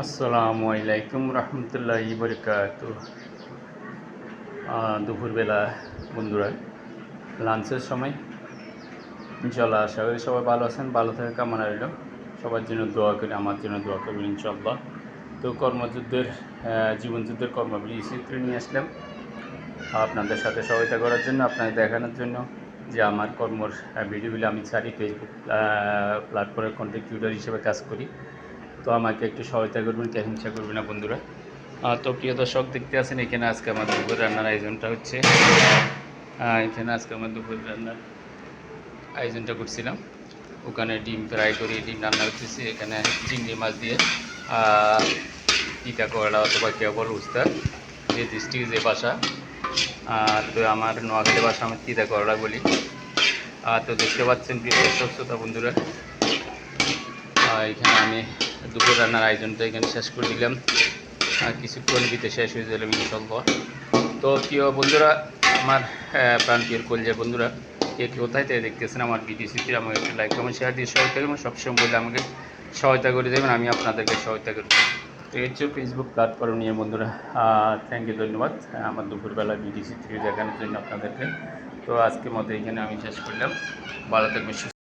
আসসালামু আলাইকুম রহমতুল্লাহি বরকাতুহ। দুপুরবেলা বন্ধুরা লাঞ্চের সময় ইনশাল্লাহ আশা করি সবাই ভালো আছেন, ভালো থাকা কামনা রইল। সবার জন্য দোয়া করি, আমার জন্য দোয়া করবেন ইনশাল্লাহ। তো কর্মযুদ্ধের জীবনযুদ্ধের কর্মবিধি চিত্র নিয়ে আসলাম আপনাদের সাথে সহায়তা করার জন্য, আপনাদের দেখানোর জন্য যে আমার কর্মর ভিডিওগুলো আমি ছাড়ি ফেসবুক প্ল্যাটফর্মের কন্টেন্ট ক্রিয়েটর হিসেবে কাজ করি। তো আমাকে একটু সহায়তা করবেন, কে হিংসা করবেন না বন্ধুরা। তো প্রিয় দর্শক দেখতে আছেন, এখানে আজকে আমার দুপুর রান্নার আয়োজনটা হচ্ছে। এখানে আজকে আমার দুপুর রান্নার আয়োজনটা করছিলাম। ওখানে ডিম ফ্রাই করি, ডিম রান্না করতেছি। এখানে চিংড়ি মাছ দিয়ে তিতা করলা অথবা কেবল উস্তা, যে ডিস্ট্রিক্ট যে ভাষা, তো আমার নোয়াখালী ভাষা আমি তিতা করলা বলি। তো দেখতে পাচ্ছেন প্রিয় দর্শক শ্রোতা বন্ধুরা, এখানে আমি দুপুর রান্নার আয়োজনটা এখানে শেষ করে দিলাম। কিছুক্ষণ দিতে শেষ হয়ে গেল ইনশাল্লাহ। তো প্রিয় বন্ধুরা, আমার প্রাণপ্রিয় কলজা বন্ধুরা, কে কোথায় থেকে দেখতেছেন আমার ভিডিওতে, আমাকে একটু লাইক কমেন্ট শেয়ার দিয়ে সহায়তা করবেন। সবসময় বললে আমাকে সহায়তা করে দেবেন, আমি আপনাদেরকে সহায়তা করব। তো এই হচ্ছে ফেসবুক প্ল্যাটফর্ম নিয়ে বন্ধুরা। থ্যাংক ইউ, ধন্যবাদ আমার দুপুরবেলা ভিডিও চিত্র দেখানোর জন্য আপনাদেরকে। তো আজকের মতো এখানে আমি শেষ করলাম। ভালো থাকবেন।